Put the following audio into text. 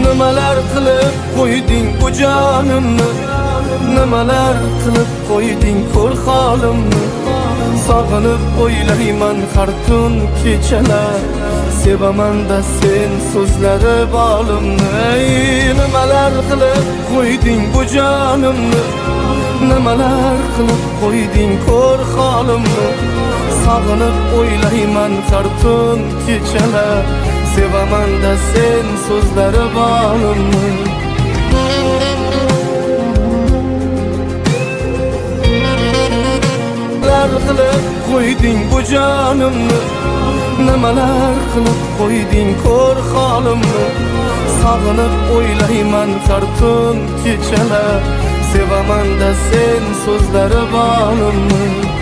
Nimalar qilib qo'yding bu jonimni, nimalar qilib qo'yding ko'r holimni. Sog'inib o'ylayman har tun kechalar, sevaman-da sen so'zlari bolimni. Nimalar qilib qo'yding bu jonimni, nimalar qilib qo'yding ko'r holimni. Sog'inib o'ylayman har tun kechalar, sevaman-da sen so'zlari bolimni. Nimalar qilib qo'yding bu jonimni, nimalar qilib qo'yding ko'r holimni. Sog'inib o'ylayman har tun kechalar, sevaman-da sen so'zlari bolimni.